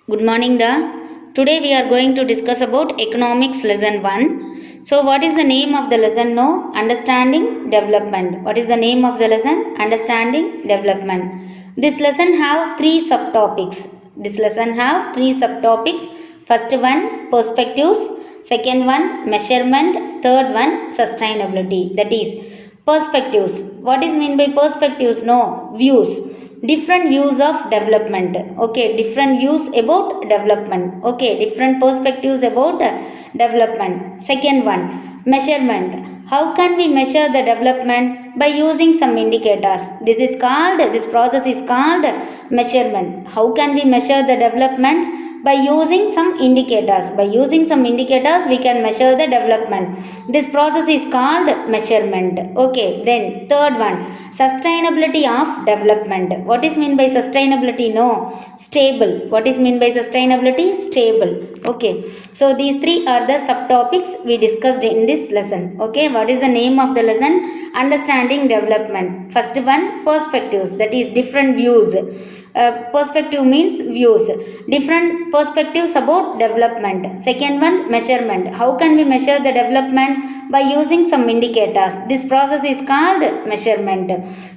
Good morning, da. Today we are going to discuss about economics lesson 1. So what is the name of the lesson? No, understanding development. What is the name of the lesson? Understanding development. This lesson have three subtopics. First one, perspectives. Second one, measurement. Third one, sustainability. That is perspectives. What is mean by perspectives? No, views. Different views of development. Okay, different views about development. Okay, different perspectives about development. Second one, measurement. How can we measure the development? By using some indicators. This process is called measurement. How can we measure the development? By using some indicators. We can measure the development. This process is called measurement. Okay, then third one, sustainability of development. What is mean by sustainability? No, stable. What is mean by sustainability? Stable. Okay, so these three are the subtopics we discussed in this lesson. Okay, what is the name of the lesson? Understanding development. First one, perspectives. That is different views. Perspective means views, different perspectives about development. Second one, measurement. How can we measure the development? By using some indicators. This process is called measurement.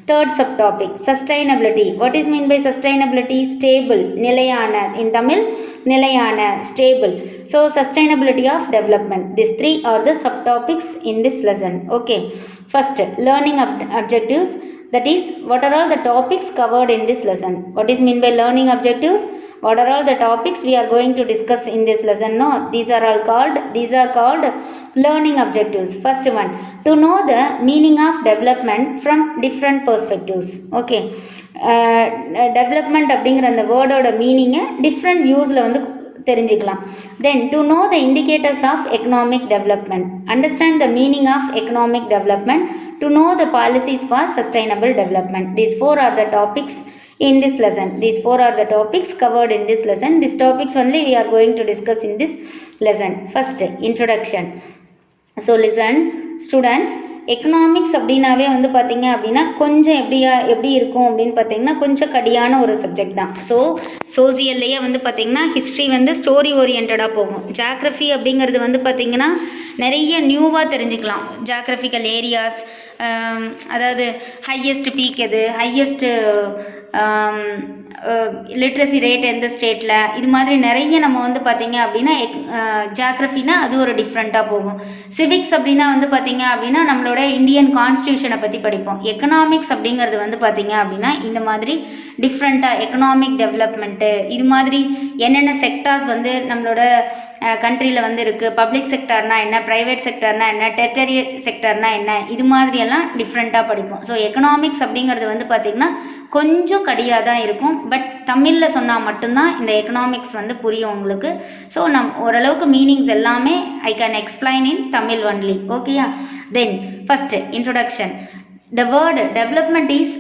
Third subtopic, sustainability. What is mean by sustainability? Stable, nilayana. In Tamil, nilayana, stable. So sustainability of development. These three are the subtopics in this lesson. Okay, first, learning objectives. That is, what are all the topics covered in this lesson? What is mean by learning objectives? What are all the topics we are going to discuss in this lesson? No, these are called learning objectives. First one, to know the meaning of development from different perspectives. Okay, development அப்படிங்கிற அந்த வேர்டோட மீனிங்கை different வியூஸில் வந்து தெரிஞ்சுக்கலாம். Then to know the indicators of economic development, understand the meaning of economic development, to know the policies for sustainable development. These four are the topics in this lesson. These four are the topics covered in this lesson. These topics only we are going to discuss in this lesson. First, introduction. So listen students, economics அப்படின்னாவே வந்து பார்த்திங்க அப்படின்னா கொஞ்சம் எப்படி இருக்கும் அப்படின்னு பார்த்திங்கன்னா கொஞ்சம் கடியான ஒரு சப்ஜெக்ட் தான். ஸோ சோசியல்லையே வந்து பார்த்திங்கன்னா ஹிஸ்ட்ரி வந்து ஸ்டோரி ஓரியன்டாக போகும். ஜாக்ரஃபி அப்படிங்கிறது வந்து பார்த்திங்கன்னா நிறைய நியூவாக தெரிஞ்சுக்கலாம். ஜாக்ரஃபிக்கல் ஏரியாஸ், அதாவது ஹையஸ்ட் பீக் எது, ஹையஸ்ட்டு லிட்ரஸி ரேட் எந்த ஸ்டேட்டில், இது மாதிரி நிறைய நம்ம வந்து பார்த்திங்க அப்படின்னா ஜாக்ரஃபினா அது ஒரு டிஃப்ரெண்ட்டாக போகும். சிவிக்ஸ் அப்படின்னா வந்து பார்த்திங்க அப்படின்னா நம்மளோட இந்தியன் கான்ஸ்டியூஷனை பற்றி படிப்போம். எக்கனாமிக்ஸ் அப்படிங்கிறது வந்து பார்த்திங்க அப்படின்னா இந்த மாதிரி டிஃப்ரெண்ட்டாக எக்கனாமிக் டெவலப்மெண்ட்டு, இது மாதிரி என்னென்ன செக்டார்ஸ் வந்து நம்மளோட கண்ட்ரியில் வந்து இருக்குது, பப்ளிக் செக்டார்னால் என்ன, ப்ரைவேட் செக்டார்னால் என்ன, டெரிட்டரி செக்டார்னால் என்ன, இது மாதிரியெல்லாம் டிஃப்ரெண்ட்டாக படிப்போம். ஸோ எக்கனாமிக்ஸ் அப்படிங்கிறது வந்து பார்த்திங்கன்னா கொஞ்சம் கடியாக தான் இருக்கும். பட் தமிழில் சொன்னால் மட்டும்தான் இந்த எக்கனாமிக்ஸ் வந்து புரியும் உங்களுக்கு. ஸோ ஓரளவுக்கு மீனிங்ஸ் எல்லாமே I can explain in Tamil only. ஓகேயா? Then first introduction. The word development is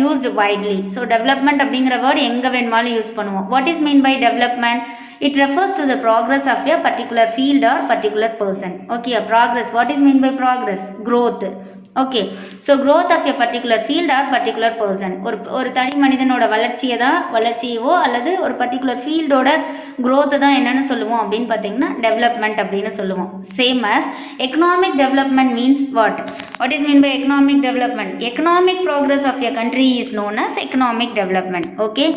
used widely. So development அப்படிங்கிற வேர்டு எங்கே வேணுமாலும் யூஸ் பண்ணுவோம். What is mean by development? It refers to the progress of a particular field or particular person. Okay, progress. What is mean by progress? Growth. Okay, so growth of a particular field or particular person. ஒரு தனி மனிதனோட வளர்ச்சியவோ அல்லது ஒரு particular ஃபீல்டோட க்ரோத்தை தான் என்னென்னு சொல்லுவோம் அப்படின்னு பார்த்தீங்கன்னா டெவலப்மெண்ட் அப்படின்னு சொல்லுவோம். Same as economic development means what is mean by economic development? Economic progress of a country is known as economic development. Okay,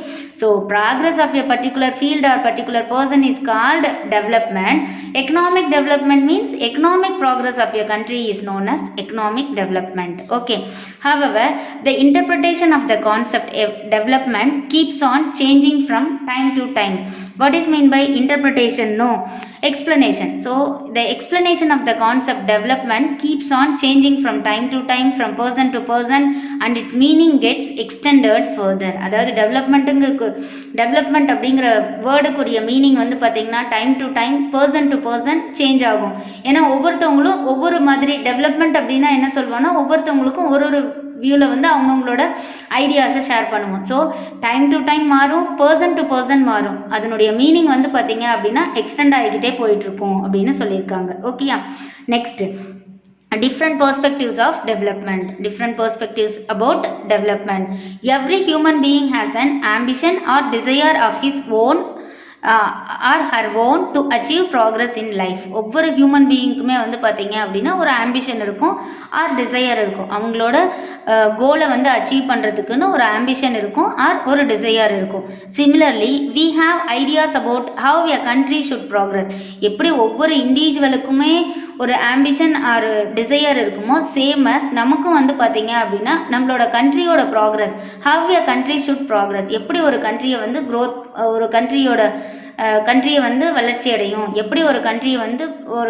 so progress of a particular field or particular person is called development. Economic development means economic progress of a country is known as economic development. Okay, however the interpretation of the concept of development keeps on changing from time to time. What is mean by interpretation? No, explanation. So the explanation of the concept development keeps on changing from time to time, from person to person, and its meaning gets extended further. அதாவது development அப்படிங்கிற வேர்டுக்குரிய meaning வந்து பார்த்திங்கன்னா time to time, person to person change ஆகும். ஏன்னா ஒவ்வொருத்தவங்களும் ஒவ்வொரு மாதிரி development அப்படின்னா என்ன சொல்லுவோம்னா ஒவ்வொருத்தவங்களுக்கும் ஒரு வியூவில் வந்து அவங்கவுங்களோட ஐடியாஸை ஷேர் பண்ணுவோம். ஸோ டைம் டு டைம் மாறும், பர்சன் டு பர்சன் மாறும். அதனுடைய மீனிங் வந்து பார்த்திங்க அப்படின்னா எக்ஸ்டெண்ட் ஆகிக்கிட்டே போயிட்டுருக்கும் அப்படின்னு சொல்லியிருக்காங்க. ஓகேயா? Next, different perspectives of development. Different perspectives about development. Every human being has an ambition or desire of his own R her own to achieve progress in life. ஒவ்வொரு ஹியூமன் பீயிங்க்குமே வந்து பார்த்தீங்க அப்படின்னா ஒரு ஆம்பிஷன் இருக்கும் ஆர் டிசையர் இருக்கும். அவங்களோட கோலை வந்து அச்சீவ் பண்ணுறதுக்குன்னு ஒரு ஆம்பிஷன் இருக்கும் ஆர் ஒரு டிசையர் இருக்கும். Similarly we have ideas about how a country should progress. எப்படி ஒவ்வொரு இண்டிவிஜுவலுக்குமே ஒரு ஆம்பிஷன் ஆர் டிசையர் இருக்குமோ சேம் அஸ் நமக்கும் வந்து பார்த்தீங்க அப்படின்னா நம்மளோட கண்ட்ரியோட progress, how a country should progress, எப்படி ஒரு கண்ட்ரியை வந்து ஒரு கண்ட்ரியை வந்து வளர்ச்சி அடையும், எப்படி ஒரு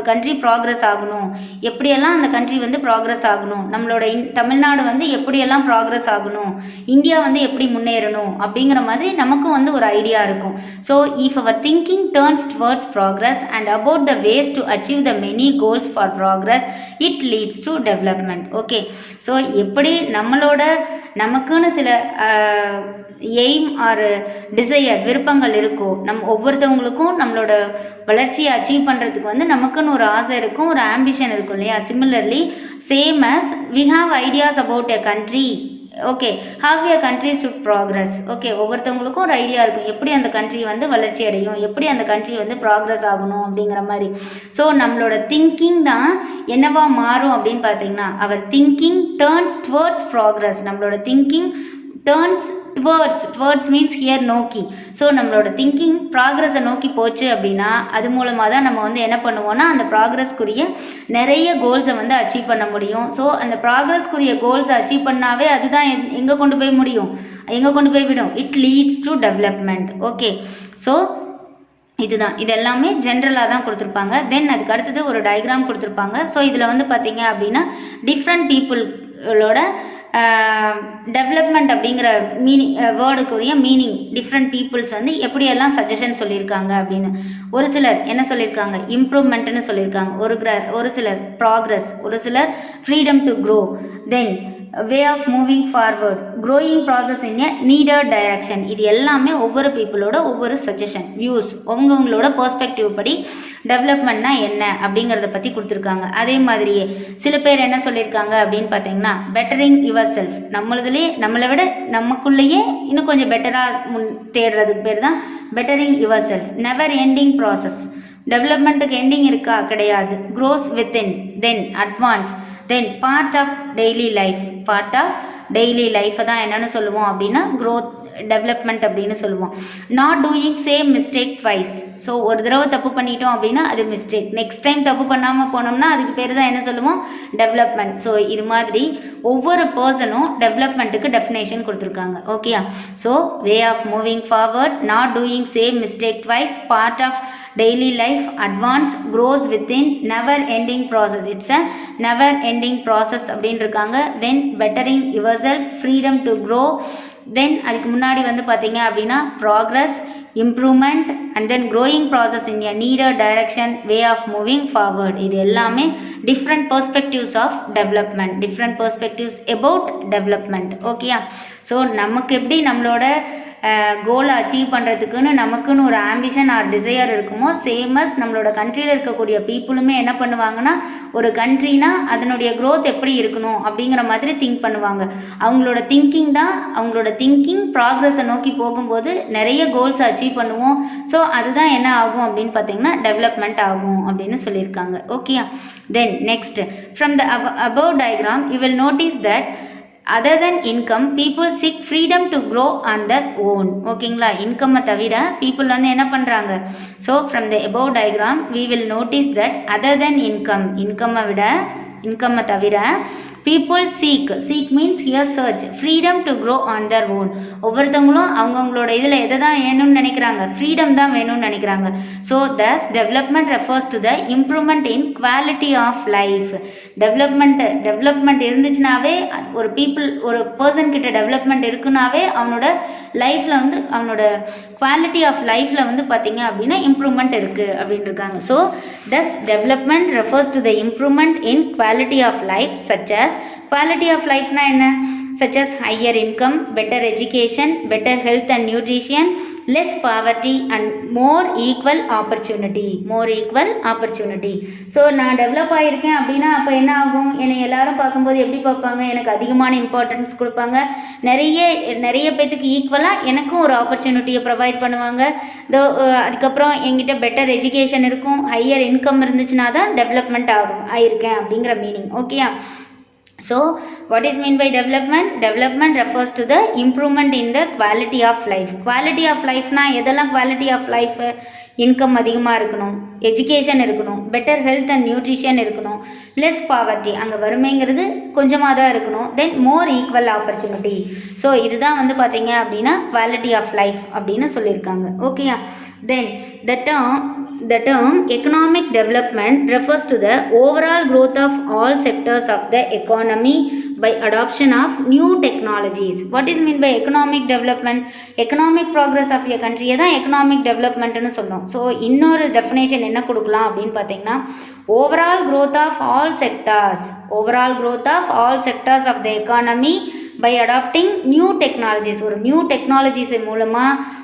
கண்ட்ரி ப்ராக்ரஸ் ஆகணும், எப்படியெல்லாம் அந்த கண்ட்ரி வந்து ப்ராக்ரஸ் ஆகணும், நம்மளோட தமிழ்நாடு வந்து எப்படியெல்லாம் ப்ராக்ரஸ் ஆகணும், இந்தியா வந்து எப்படி முன்னேறணும் அப்படிங்கிற மாதிரி நமக்கும் வந்து ஒரு ஐடியா இருக்கும். So if our thinking turns towards progress and about the ways to achieve the many goals for progress it leads to development. Okay, so எப்படி நமக்குன்னு சில எய்ம் ஆர் டிசையர் விருப்பங்கள் இருக்கோ, ஒவ்வொருத்தவங்களுக்கும் நம்மளோட வளர்ச்சியை அச்சீவ் பண்ணுறதுக்கு வந்து நமக்குன்னு ஒரு ஆசை இருக்கும், ஒரு ஆம்பிஷன் இருக்கும் இல்லையா. Similarly same as we have ideas about a country. Okay, how a country should progress. Okay, ஒவ்வொருத்தவங்களுக்கும் ஒரு ஐடியா இருக்கும் எப்படி அந்த கண்ட்ரி வந்து வளர்ச்சி அடையும், எப்படி அந்த கண்ட்ரி வந்து ப்ராக்ரஸ் ஆகணும் அப்படிங்கிற மாதிரி. ஸோ நம்மளோட திங்கிங் தான் என்னவா மாறும் அப்படின்னு பார்த்தீங்கன்னா our thinking turns towards progress. நம்மளோட thinking turns towards means here நோக்கி. ஸோ நம்மளோட திங்கிங் ப்ராக்ரஸை நோக்கி போச்சு அப்படின்னா அது மூலமாக தான் நம்ம வந்து என்ன பண்ணுவோம்னா அந்த ப்ராக்ரஸ்க்குரிய நிறைய கோல்ஸை வந்து அச்சீவ் பண்ண முடியும். ஸோ அந்த ப்ராக்ரஸ்க்குரிய கோல்ஸை அச்சீவ் பண்ணாவே அதுதான் எங்கே கொண்டு போய் விடும், it leads to development. Okay, so இது எல்லாமே ஜென்ரலாக தான் கொடுத்துருப்பாங்க. தென் அதுக்கு அடுத்தது ஒரு டயக்ராம் கொடுத்துருப்பாங்க. ஸோ இதில் வந்து பார்த்தீங்க அப்படின்னா டிஃப்ரெண்ட் பீப்புளோட டெவலப்மெண்ட் அப்படிங்கிற வேர்டுக்குரிய மீனிங் டிஃப்ரெண்ட் பீப்புள்ஸ் வந்து எப்படியெல்லாம் சஜஷன் சொல்லியிருக்காங்க அப்படின்னு. ஒரு சிலர் என்ன சொல்லியிருக்காங்க, இம்ப்ரூவ்மெண்ட்னு சொல்லியிருக்காங்க, ஒரு சிலர் ப்ராக்ரஸ், ஒரு சிலர் freedom to grow, then way of moving forward, growing process in a needed direction. இது எல்லாமே ஒவ்வொரு பீப்புளோட ஒவ்வொரு சஜஷன் வியூஸ், அவங்கவுங்களோட பெர்ஸ்பெக்டிவ் படி டெவலப்மெண்ட்னா என்ன அப்படிங்கிறத பற்றி கொடுத்துருக்காங்க. அதே மாதிரியே சில பேர் என்ன சொல்லியிருக்காங்க அப்படின்னு பார்த்தீங்கன்னா பெட்டரிங் யுவர் செல்ஃப், நம்மளை விட நமக்குள்ளேயே இன்னும் கொஞ்சம் பெட்டராக தேடுறதுக்கு பேர் தான் bettering yourself. Never ending process, டெவலப்மெண்ட்டுக்கு எண்டிங் இருக்கா, கிடையாது. Grows within, then advance, then part of daily லைஃப்பை தான் என்னென்னு சொல்லுவோம் அப்படின்னா க்ரோத் டெவலப்மெண்ட் அப்படின்னு சொல்லுவோம். Not doing same mistake twice. So ஒரு தடவை தப்பு பண்ணிட்டோம் அப்படின்னா அது மிஸ்டேக், நெக்ஸ்ட் டைம் தப்பு பண்ணாமல் போனோம்னா அதுக்கு பேர் தான் என்ன சொல்லுவோம், டெவலப்மெண்ட். ஸோ இது மாதிரி ஒவ்வொரு பர்சனும் டெவலப்மெண்ட்டுக்கு டெஃபினேஷன் கொடுத்துருக்காங்க. ஓகேயா, so way of moving forward, not doing same mistake twice, part of daily life, advance, grows within, never ending process. It's a never ending process அப்படின்னு இருக்காங்க. தென் bettering yourself, freedom to grow, தென் அதுக்கு முன்னாடி வந்து பார்த்தீங்க அப்படின்னா progress, improvement and then growing process in a needed direction, way of moving forward. இது எல்லாமே different perspectives of development, different perspectives about development. ஓகேயா, ஸோ நமக்கு எப்படி நம்மளோட கோலை அச்சீவ் பண்ணுறதுக்குன்னு நமக்குன்னு ஒரு ஆம்பிஷன் ஆர் டிசையர் இருக்குமோ சேமஸ் நம்மளோட கண்ட்ரியில் இருக்கக்கூடிய பீப்புளுமே என்ன பண்ணுவாங்கன்னா ஒரு கண்ட்ரினா அதனுடைய க்ரோத் எப்படி இருக்கணும் அப்படிங்கிற மாதிரி திங்க் பண்ணுவாங்க. அவங்களோட திங்கிங் ப்ராக்ரஸை நோக்கி போகும்போது நிறைய கோல்ஸை அச்சீவ் பண்ணுவோம். ஸோ அதுதான் என்ன ஆகும் அப்படின்னு பார்த்தீங்கன்னா டெவலப்மெண்ட் ஆகும் அப்படின்னு சொல்லியிருக்காங்க. ஓகேயா, then next from the above diagram you will notice that other than income people seek freedom to grow on their own. ஓகேங்களா, இன்கம்மை தவிர பீப்புள் வந்து என்ன பண்ணுறாங்க, so from the above diagram we will notice that other than income, இன்கம்மை தவிர people seek means here search, freedom to grow on their own. ஒவ்வொருத்தவங்களும் அவங்கவுங்களோட இதில் எதை தான் வேணும்னு நினைக்கிறாங்க, ஃப்ரீடம் தான் வேணும்னு நினைக்கிறாங்க. So thus development refers to the improvement in quality of life. Development இருந்துச்சுனாவே ஒரு பர்சன் கிட்ட டெவலப்மெண்ட் இருக்குனாவே அவனோட லைஃப்பில் வந்து அவனோட குவாலிட்டி ஆஃப் லைஃப்பில் வந்து பார்த்திங்க அப்படின்னா இம்ப்ரூவ்மெண்ட் இருக்குது அப்படின்னு இருக்காங்க. So thus development refers to the improvement in quality of life such as quality of lifeனா என்ன, such as higher income, better education, better health and nutrition, less poverty and more equal opportunity. So நான் develop ஆகியிருக்கேன் அப்படின்னா அப்போ என்ன ஆகும், என்னை எல்லாரும் பார்க்கும்போது எப்படி பார்ப்பாங்க, எனக்கு அதிகமான இம்பார்ட்டன்ஸ் கொடுப்பாங்க, நிறைய பேத்துக்கு ஈக்குவலாக எனக்கும் ஒரு ஆப்பர்ச்சுனிட்டியை ப்ரொவைட் பண்ணுவாங்க. அதுக்கப்புறம் என்கிட்ட பெட்டர் எஜுகேஷன் இருக்கும், ஹையர் இன்கம் இருந்துச்சுன்னா தான் டெவலப்மெண்ட் ஆகியிருக்கேன் அப்படிங்கிற மீனிங். ஓகேயா? So what is mean by development? Development refers to the improvement in the quality of life. Quality of life na எதெல்லாம் quality of life? இன்கம் அதிகமாக இருக்கணும், எஜுகேஷன் இருக்கணும், better health and nutrition இருக்கணும், less poverty, அங்கே வறுமைங்கிறது கொஞ்சமாக தான் இருக்கணும், தென் மோர் equal opportunity. So இதுதான் வந்து பார்த்தீங்க அப்படின்னா குவாலிட்டி ஆஃப் லைஃப் அப்படின்னு சொல்லியிருக்காங்க. ஓகேயா? தென் the term economic development refers to the overall growth of all sectors of the economy by adoption of new technologies. What is mean by economic development? Economic progress of a country தான் economic development னு சொல்றோம். So இன்னொரு definition என்ன கொடுக்கலாம் அப்படின்னு பார்த்தீங்கன்னா, overall growth of all sectors of the economy by adopting new technologies. ஒரு new technologies மூலமாக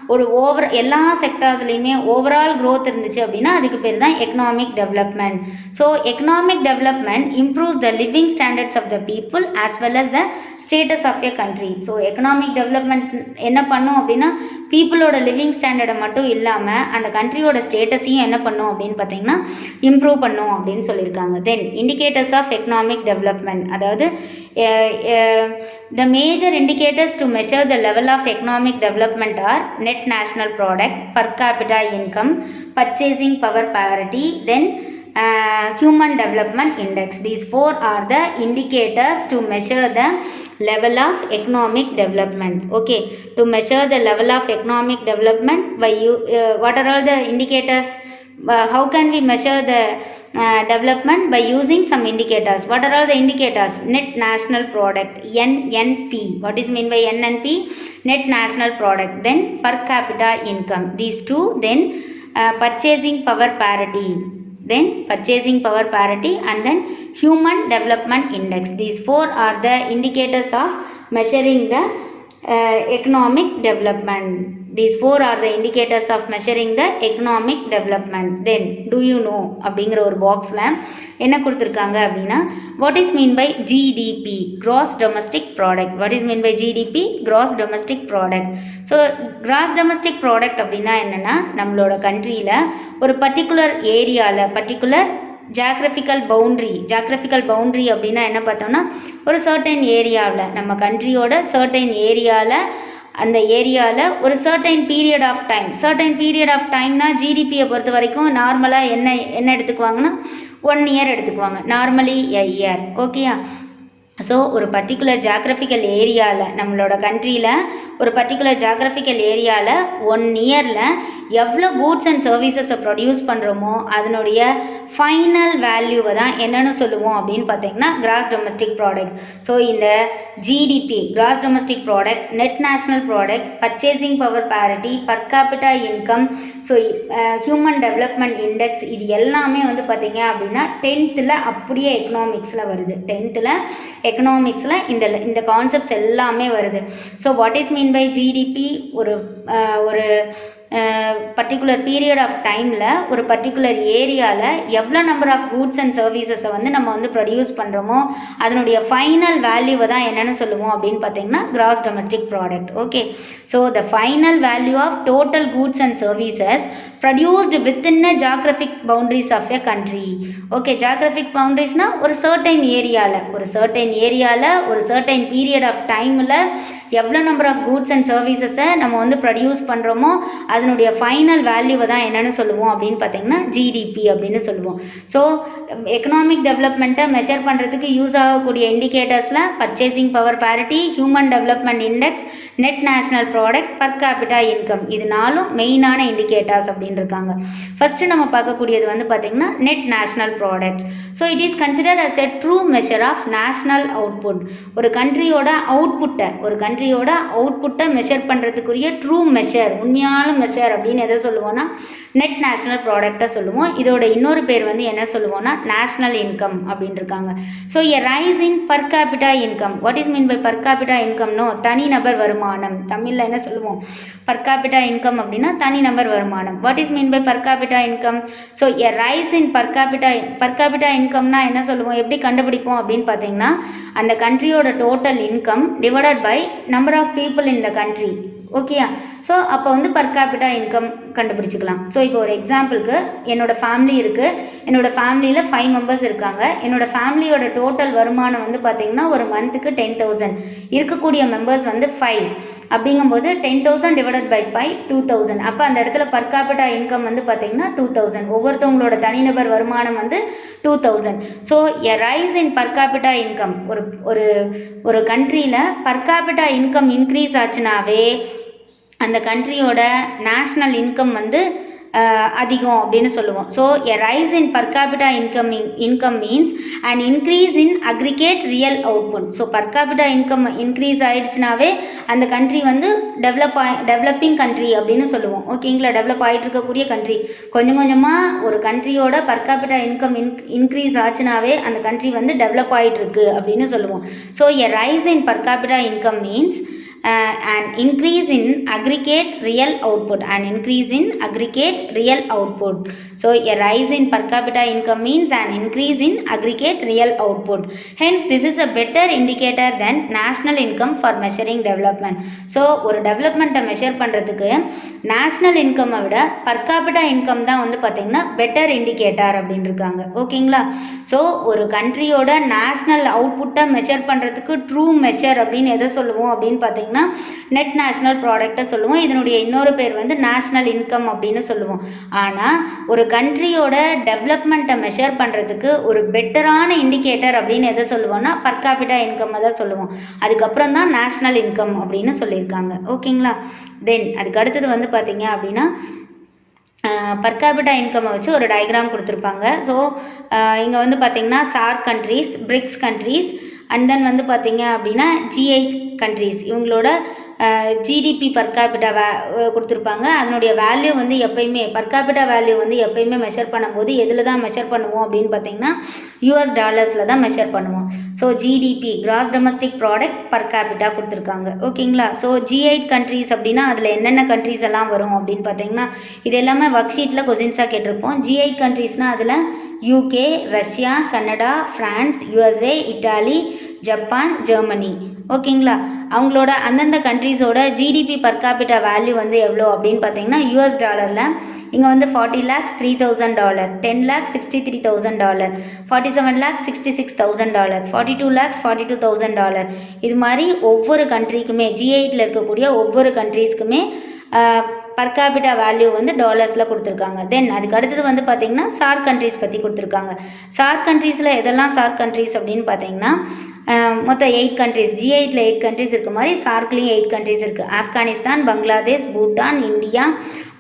எல்லா செக்டார்ஸ்லையுமே ஓவரால் க்ரோத் இருந்துச்சு அப்படின்னா அதுக்கு பேர் தான் economic development. So economic development improves the living standards of the people as well as the status of a country. So economic development என்ன பண்ணும் அப்படின்னா, பீப்புளோட லிவிங் ஸ்டாண்டர்டை மட்டும் இல்லாமல் அந்த கண்ட்ரியோட ஸ்டேட்டஸையும் என்ன பண்ணும் அப்படின்னு பார்த்தீங்கன்னா இம்ப்ரூவ் பண்ணும் அப்படின்னு சொல்லியிருக்காங்க. தென் இண்டிகேட்டர்ஸ் ஆஃப் எக்கனாமிக் டெவலப்மெண்ட், அதாவது the major indicators to measure the level of economic development are net national product, per capita income, purchasing power parity, then human development index. These four are the indicators to measure the level of economic development. Okay, to measure the level of economic development by what are all the indicators? How can we measure the development? By using some indicators. What are all the indicators? Net national product, NNP. What is mean by NNP? Net national product. Then per capita income, these two. Then purchasing power parity, and then human development index. These four are the indicators of measuring the economic development. These four are the indicators of measuring the economic development. Then do you know அப்படிங்கிற ஒரு பாக்ஸில் என்ன கொடுத்துருக்காங்க அப்படின்னா, what is mean by GDP, gross domestic product. What is mean by GDP? Gross domestic product. So gross domestic product அப்படின்னா என்னென்னா, நம்மளோட கண்ட்ரியில் ஒரு பர்டிகுலர் ஏரியாவில் ஜாக்ரஃபிக்கல் பவுண்ட்ரி அப்படின்னா என்ன பார்த்தோம்னா, ஒரு சர்டைன் ஏரியாவில் நம்ம கண்ட்ரியோட சர்டைன் ஏரியாவில் அந்த ஏரியாவில் ஒரு சர்டைன் பீரியட் ஆஃப் டைம்னா ஜிடிபியை பொறுத்த வரைக்கும் நார்மலாக என்ன எடுத்துக்குவாங்கன்னா 1 இயர் எடுத்துக்குவாங்க, நார்மலி a year. ஓகேயா? ஸோ ஒரு பர்டிகுலர் ஜாக்ரஃபிக்கல் ஏரியாவில் நம்மளோட கண்ட்ரியில் ஒரு பர்டிகுலர் ஜாக்ரஃபிக்கல் ஏரியாவில் 1 இயரில் எவ்வளோ கூட்ஸ் அண்ட் சர்வீசஸை ப்ரொடியூஸ் பண்ணுறோமோ அதனுடைய ஃபைனல் வேல்யூவை தான் என்னென்னு சொல்லுவோம் அப்படின்னு பார்த்தீங்கன்னா கிராஸ் டொமஸ்டிக் ப்ராடக்ட். ஸோ இந்த GDP, cross domestic product, net national product, purchasing power parity, per capita income, so human development index, இது எல்லாமே வந்து பார்த்தீங்க அப்படின்னா 10th அப்படியே எக்கனாமிக்ஸில் வருது. 10th எக்கனாமிக்ஸில் இந்த கான்செப்ட்ஸ் எல்லாமே வருது. So what is mean by GDP? ஒரு பர்டிகுலர் பீரியட் ஆஃப் டைமில் ஒரு பர்டிகுலர் ஏரியாவில் எவ்வளோ நம்பர் ஆஃப் கூட்ஸ் அண்ட் சர்வீசஸை வந்து நம்ம வந்து ப்ரொடியூஸ் பண்ணுறோமோ அதனுடைய ஃபைனல் வேல்யூவை தான் என்னென்னு சொல்லுவோம் அப்படின்னு பார்த்தீங்கன்னா gross domestic product. Okay, so the final value of total goods and services produced within a geographic boundaries of a country. Okay, geographic boundaries na ஒரு certain ஏரியாவில் ஒரு certain period of timeல எவ்வளோ நம்பர் ஆஃப் கூட்ஸ் அண்ட் சர்வீசஸை நம்ம வந்து produce பண்ணுறோமோ அதனுடைய final வேல்யூவை தான் என்னென்னு சொல்லுவோம் அப்படின்னு பார்த்தீங்கன்னா ஜிடிபி அப்படின்னு சொல்லுவோம். ஸோ எக்கனாமிக் டெவலப்மெண்ட்டை மெஷர் பண்ணுறதுக்கு யூஸ் ஆகக்கூடிய இண்டிகேட்டர்ஸில் purchasing power parity, human development index, net national product, per capita income, இது 4 மெயினான இண்டிகேட்டர்ஸ் அப்படின்னு அப்படின்னு இருக்காங்க. ஃபஸ்ட்டு நம்ம பார்க்கக்கூடியது வந்து பார்த்திங்கன்னா net national products. So it is considered as a true measure of national output. ஒரு கண்ட்ரியோட அவுட்புட்டை மெஷர் பண்ணுறதுக்குரிய ட்ரூ மெஷர், உண்மையான மெஷர் அப்படின்னு எதை சொல்லுவோன்னா நெட் நேஷ்னல் ப்ராடக்டை சொல்லுவோம். இதோட இன்னொரு பேர் வந்து என்ன சொல்லுவோம்னா நேஷ்னல் இன்கம் அப்படின்னு இருக்காங்க. So a rise in per capita income. What is mean by per capita இன்கம்னோ தனிநபர் வருமானம். தமிழில் என்ன சொல்லுவோம்? பர் கேபிட்டா இன்கம் அப்படின்னா தனிநபர் வருமானம். What is mean by per capita income? So a rise in per capita இன்கம்னா என்ன சொல்லுவோம், எப்படி கண்டுபிடிப்போம் அப்படின்னு பார்த்தீங்கன்னா அந்த கண்ட்ரியோட total income divided by number of people in the country. ஓகேயா? ஸோ அப்போ வந்து பர் கேபிட்டா இன்கம் கண்டுபிடிச்சிக்கலாம். ஸோ இப்போ ஒரு எக்ஸாம்பிளுக்கு என்னோடய ஃபேமிலி இருக்குது. என்னோடய ஃபேமிலியில் 5 மெம்பர்ஸ் இருக்காங்க. என்னோடய ஃபேமிலியோட டோட்டல் வருமானம் வந்து பார்த்திங்கன்னா ஒரு மந்த்துக்கு 10,000. இருக்கக்கூடிய மெம்பர்ஸ் வந்து 5. அப்படிங்கும்போது 10,000 டிவைடட் பை 5 2,000. அப்போ அந்த இடத்துல பர் கேபிட்டா இன்கம் வந்து பார்த்திங்கன்னா 2,000. ஒவ்வொருத்தவங்களோட தனிநபர் வருமானம் வந்து 2,000. So a rise in per capita income. ஒரு கண்ட்ரியில் பர் கேபிட்டா இன்கம் இன்க்ரீஸ் ஆச்சுனாவே அந்த கண்ட்ரியோட நேஷ்னல் இன்கம் வந்து அதிகம் அப்படின்னு சொல்லுவோம். So a rise in per capita income means and increase in aggregate real output. So per capita income increase ஆகிடுச்சுனாவே அந்த கண்ட்ரி வந்து டெவலப்பிங் கண்ட்ரி அப்படின்னு சொல்லுவோம். ஓகேங்களா? டெவலப் ஆகிட்டு இருக்கக்கூடிய கண்ட்ரி. கொஞ்சம் கொஞ்சமாக ஒரு கண்ட்ரியோட பர் கேபிட்டா இன்கம் இன்க்ரீஸ் ஆச்சுனாவே அந்த கண்ட்ரி வந்து டெவலப் ஆகிட்டு இருக்கு அப்படின்னு சொல்லுவோம். So a rise in per capita income means an increase in aggregate real output. So a rise in per capita income means an increase in aggregate real output. Hence this is a better indicator than national income for measuring development. So ஒரு டெவலப்மெண்ட்டை measure பண்ணுறதுக்கு national இன்கம்மை விட per capita income தான் வந்து பார்த்திங்கன்னா better indicator அப்படின்னு இருக்காங்க. ஓகேங்களா? So ஒரு கண்ட்ரியோட நேஷ்னல் அவுட்புட்டை மெஷர் பண்ணுறதுக்கு ட்ரூ மெஷர் அப்படின்னு எதை சொல்லுவோம் அப்படின்னு பார்த்தீங்கன்னா நெட் நேஷ்னல் ப்ராடக்டை சொல்லுவோம். இதனுடைய இன்னொரு பேர் வந்து நேஷ்னல் இன்கம் அப்படின்னு சொல்லுவோம். ஆனால் ஒரு கண்ட்ரியோட டெவலப்மெண்ட்டை மெஷர் பண்ணுறதுக்கு ஒரு பெட்டரான இண்டிகேட்டர் அப்படின்னு எதை சொல்லுவோம்னா பர் கேபிட்டா இன்கம் தான் சொல்லுவோம். அதுக்கப்புறம் தான் நேஷ்னல் இன்கம் அப்படின்னு சொல்லியிருக்காங்க. ஓகேங்களா? தென் அதுக்கு அடுத்தது வந்து பார்த்தீங்க அப்படின்னா பர் கேபிட்டா இன்கம்மை வச்சு ஒரு டயக்ராம் கொடுத்துருப்பாங்க. ஸோ இங்கே வந்து பார்த்திங்கன்னா SAARC countries, BRICS countries and then வந்து பார்த்திங்க அப்படின்னா G8 கண்ட்ரீஸ் இவங்களோட ஜிடிபி பர் கேபிட்டா கொடுத்துருப்பாங்க. அதனுடைய வேல்யூ வந்து எப்போயுமே பர் கேபிட்டா வேல்யூ வந்து எப்போயுமே மெஷர் பண்ணும்போது எதில் தான் மெஷர் பண்ணுவோம் அப்படின்னு பார்த்தீங்கன்னா யூஎஸ் டாலர்ஸில் தான் மெஷர் பண்ணுவோம். So GDP cross domestic product per capita கொடுத்துருக்காங்க. ஓகேங்களா? ஸோ G8 கண்ட்ரீஸ் அப்படின்னா அதில் என்னென்ன கண்ட்ரீஸ் எல்லாம் வரும் அப்படின்னு பார்த்தீங்கன்னா இது எல்லாமே ஒர்க் ஷீட்டில் கொஸ்டின்ஸாக கேட்டிருப்போம். G8 கண்ட்ரீஸ்னால் அதில் UK, Russia, Canada, France, USA, Italy, Japan, Germany. ஓகேங்களா? அவங்களோட அந்தந்த கண்ட்ரீஸோட ஜிடிபி பர் கேபிட்டா வேல்யூ வந்து எவ்வளோ அப்படின்னு பார்த்தீங்கன்னா யூஎஸ் டாலரில் இங்கே வந்து 40 lakhs $3,000, 10 lakhs $63,000, 47 lakhs $66,000, 42 lakhs $42,000. இது மாதிரி ஒவ்வொரு கண்ட்ரிக்குமே G8ல் இருக்கக்கூடிய ஒவ்வொரு கண்ட்ரீஸ்க்குமே பர் கேபிட்டா வேல்யூ வந்து டாலர்ஸில் கொடுத்துருக்காங்க. தென் அதுக்கு அடுத்தது வந்து பார்த்திங்கன்னா சார்க் கண்ட்ரீஸ் பற்றி கொடுத்துருக்காங்க. சார்க் கண்ட்ரீஸில் எதெல்லாம் சார்க் கண்ட்ரீஸ் அப்படின்னு பார்த்தீங்கன்னா மொத்தம் 8 கண்ட்ரீஸ். G8ல் 8 கண்ட்ரீஸ் இருக்க மாதிரி சார்க்லேயும் 8 கண்ட்ரீஸ் இருக்குது. Afghanistan, Bangladesh, Bhutan, India,